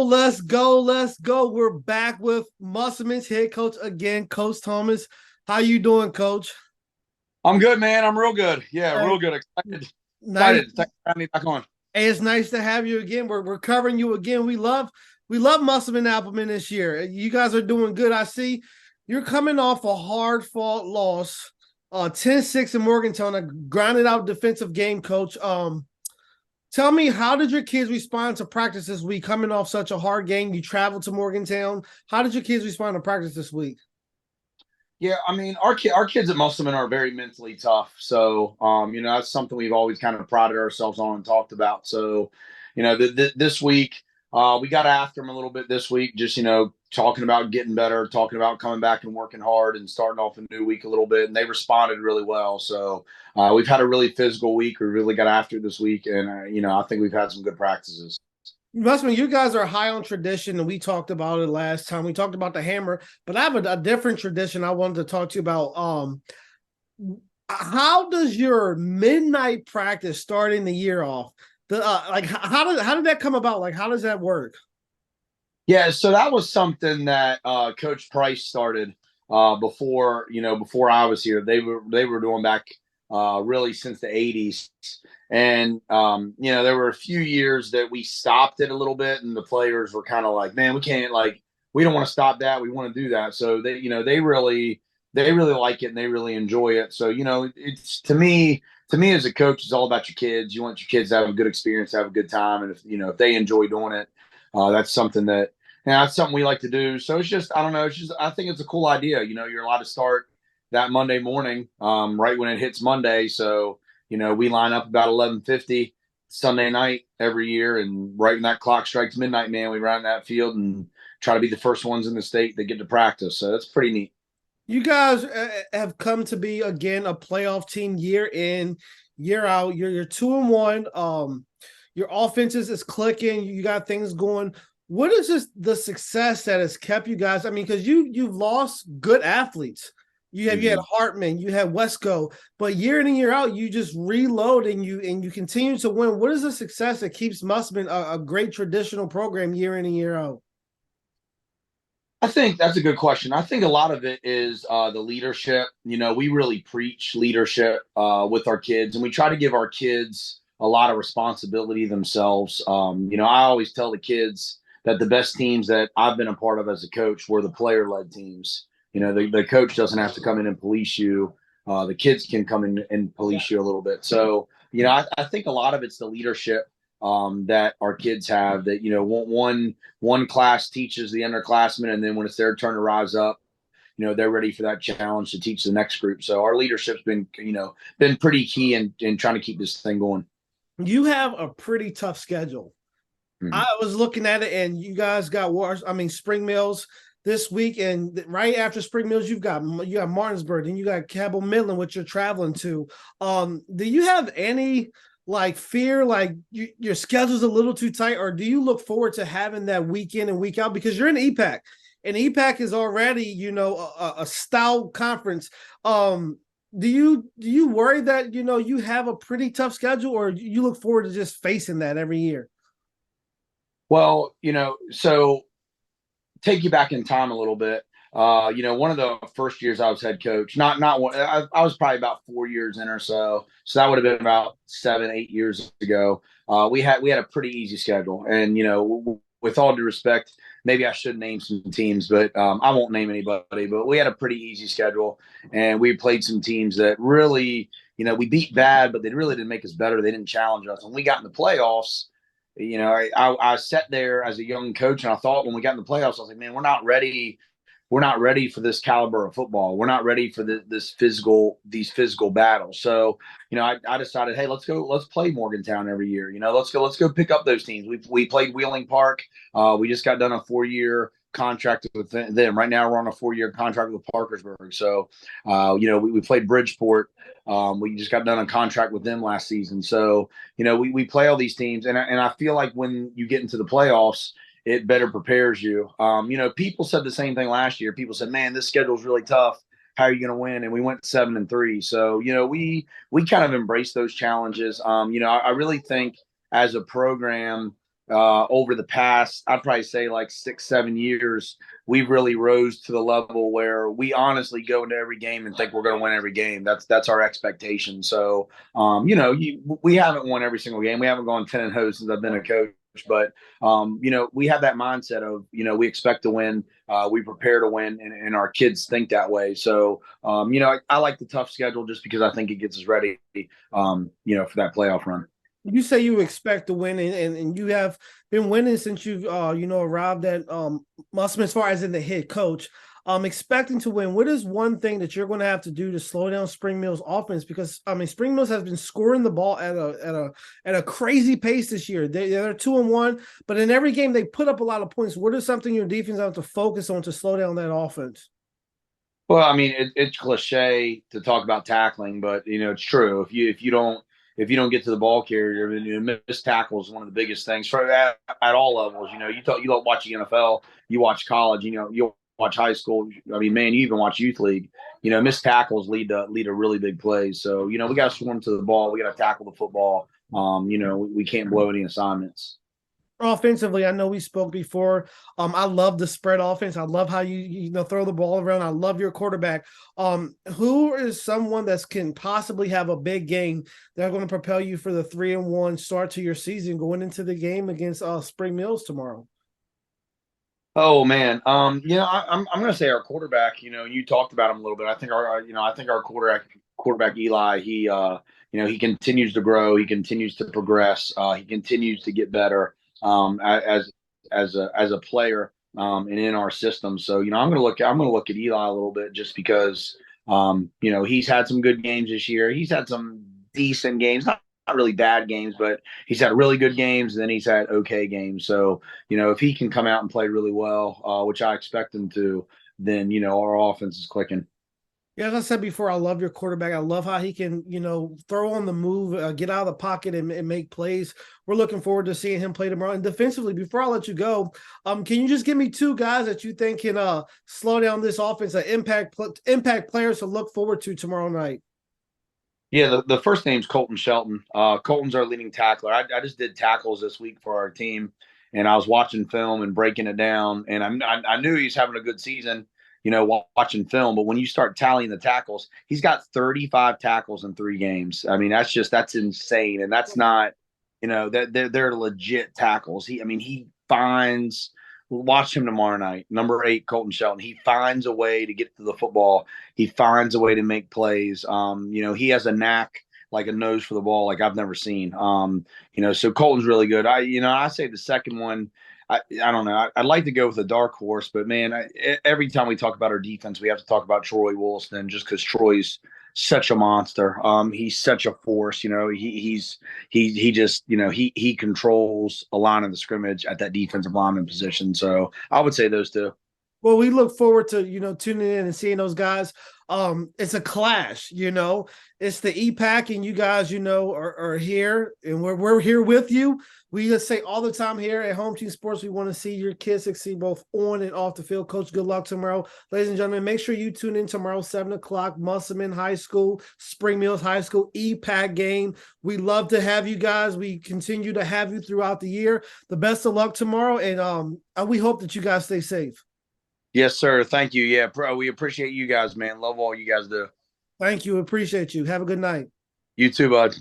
Let's go. Let's go. We're back with Musselman's head coach again, Coach Thomas. How you doing, Coach? I'm good, man. I'm real good. Yeah, Hey, real good. Excited. nice. Excited. Thanks for having me back on. Hey, it's nice to have you again. We're covering you again. We love Musselman Appleman this year. You guys are doing good. I see you're coming off a hard fought loss, 10-6 in Morgantown, a grounded out defensive game, Coach. Tell me, how did your kids respond to practice this week? Coming off such a hard game, you traveled to Morgantown. How did your kids respond to practice this week? Yeah, I mean, our kids at Musselman are very mentally tough. So, that's something we've always kind of prided ourselves on and talked about. So, this week, we got after them a little bit this week, just talking about getting better, talking about coming back and working hard and starting off a new week a little bit, and they responded really well. So, we've had a really physical week. We really got after this week, and I think we've had some good practices. Musman, you guys are high on tradition, and we talked about it last time. We talked about the hammer, but I have a different tradition I wanted to talk to you about. How does your midnight practice starting the year off? How did that come about? Like, how does that work? Yeah, so that was something that Coach Price started before I was here. They were doing back really since the '80s, and there were a few years that we stopped it a little bit, and the players were kind of like, "Man, we don't want to stop that. We want to do that." So they really like it and they really enjoy it. So it's to me as a coach, it's all about your kids. You want your kids to have a good experience, have a good time, and if they enjoy doing it, that's something that yeah, that's something we like to do. So it's just, I don't know. It's just, I think it's a cool idea. You're allowed to start that Monday morning, right when it hits Monday. So, we line up about 11:50 Sunday night every year. And right when that clock strikes midnight, man, we run that field and try to be the first ones in the state that get to practice. So that's pretty neat. You guys have come to be again a playoff team year in, year out. You're 2-1. Your offenses is clicking. You got things going. What is just the success that has kept you guys? I mean, because you've lost good athletes. You had Mm-hmm. Hartman, you had Wesco, but year in and year out, you just reload and you continue to win. What is the success that keeps Musman a great traditional program year in and year out? I think that's a good question. I think a lot of it is the leadership. We really preach leadership with our kids, and we try to give our kids a lot of responsibility themselves. I always tell the kids that the best teams that I've been a part of as a coach were the player led teams. The coach doesn't have to come in and police you. The kids can come in and police you a little bit. So, I think a lot of it's the leadership that our kids have that one class teaches the underclassmen, and then when it's their turn to rise up, they're ready for that challenge to teach the next group. So our leadership's been pretty key in trying to keep this thing going. You have a pretty tough schedule. Mm-hmm. I was looking at it, and you guys got Wars. I mean, Spring Mills this week, and right after Spring Mills, you got Martinsburg, and you got Cabell Midland, which you're traveling to. Do you have any like fear, like your schedule's a little too tight, or do you look forward to having that week in and week out because you're in EPAC, and EPAC is already a stout conference. Do you worry that you have a pretty tough schedule, or you look forward to just facing that every year? Well, so take you back in time a little bit. One of the first years I was head coach, not one, I was probably about 4 years in or so. So that would have been about 7, 8 years ago. We had a pretty easy schedule, and with all due respect, maybe I should name some teams, but I won't name anybody. But we had a pretty easy schedule, and we played some teams that really, we beat bad, but they really didn't make us better. They didn't challenge us. When we got in the playoffs, I sat there as a young coach, and I thought when we got in the playoffs, I was like, man, we're not ready. We're not ready for this caliber of football. We're not ready for these physical battles. So, I decided, hey, let's play Morgantown every year. Let's go pick up those teams. We played Wheeling Park. We just got done a 4 year contract with them. Right now, we're on a 4 year contract with Parkersburg. So, we played Bridgeport. We just got done a contract with them last season. So, we play all these teams, and I feel like when you get into the playoffs, it better prepares you. People said the same thing last year. People said, "Man, this schedule's really tough. How are you going to win?" And we went 7-3. So, we kind of embrace those challenges. I really think as a program, over the past, I'd probably say like 6, 7 years, we've really rose to the level where we honestly go into every game and think we're going to win every game. That's our expectation. So, we haven't won every single game. We haven't gone 10-0 since I've been a coach. But we have that mindset of we expect to win, we prepare to win, and our kids think that way. So I like the tough schedule just because I think it gets us ready, for that playoff run. You say you expect to win, and you have been winning since you've arrived at Musselman as far as in the head coach. Expecting to win. What is one thing that you're going to have to do to slow down Spring Mill's offense? Because I mean, Spring Mills has been scoring the ball at a crazy pace this year. They're 2-1, but in every game they put up a lot of points. What is something your defense have to focus on to slow down that offense? Well, I mean, it's cliche to talk about tackling, but it's true. If you don't get to the ball carrier, missed tackle is one of the biggest things for at all levels. You don't watch the NFL, you watch college, you watch high school. I mean, man, you even watch youth league. Missed tackles lead to really big plays. So we got to swarm to the ball. We got to tackle the football. We can't blow any assignments. Offensively, I know we spoke before. I love the spread offense. I love how you throw the ball around. I love your quarterback. Who is someone that can possibly have a big game that are going to propel you for the 3-1 start to your season going into the game against Spring Mills tomorrow? Oh man, I'm going to say our quarterback. You talked about him a little bit. I think our quarterback Eli. He continues to grow. He continues to progress. He continues to get better as a player and in our system. So I'm going to look at Eli a little bit just because he's had some good games this year. He's had some decent games, not really bad games, but he's had really good games and then he's had okay games. So if he can come out and play really well, which I expect him to, then our offense is clicking. Yeah, as I said before, I love your quarterback. I love how he can, throw on the move, get out of the pocket, and make plays. We're looking forward to seeing him play tomorrow. And defensively, before I let you go, can you just give me two guys that you think can slow down this offense, that impact players to look forward to tomorrow night? Yeah, the first name's Colton Shelton. Colton's our leading tackler. I just did tackles this week for our team, and I was watching film and breaking it down, and I knew he's having a good season, watching film. But when you start tallying the tackles, he's got 35 tackles in 3 games. I mean, that's insane, and that's not, that they're legit tackles. He finds. Watch him tomorrow night. Number 8, Colton Shelton. He finds a way to get to the football. He finds a way to make plays. He has a knack, like a nose for the ball, like I've never seen. So Colton's really good. I say the second one. I don't know. I'd like to go with a dark horse, but man, every time we talk about our defense, we have to talk about Troy Wilson just because Troy's such a monster. He's such a force. He just he controls a line of the scrimmage at that defensive lineman position. So I would say those two. Well, we look forward to tuning in and seeing those guys. It's a clash, It's the EPAC, and you guys, are here, and we're here with you. We just say all the time here at Home Team Sports, we want to see your kids succeed both on and off the field. Coach, good luck tomorrow, ladies and gentlemen. Make sure you tune in tomorrow, 7 o'clock, Musselman High School, Spring Mills High School EPAC game. We love to have you guys. We continue to have you throughout the year. The best of luck tomorrow, and we hope that you guys stay safe. Yes, sir. Thank you. Yeah, we appreciate you guys, man. Love all you guys do. Thank you. Appreciate you. Have a good night. You too, bud.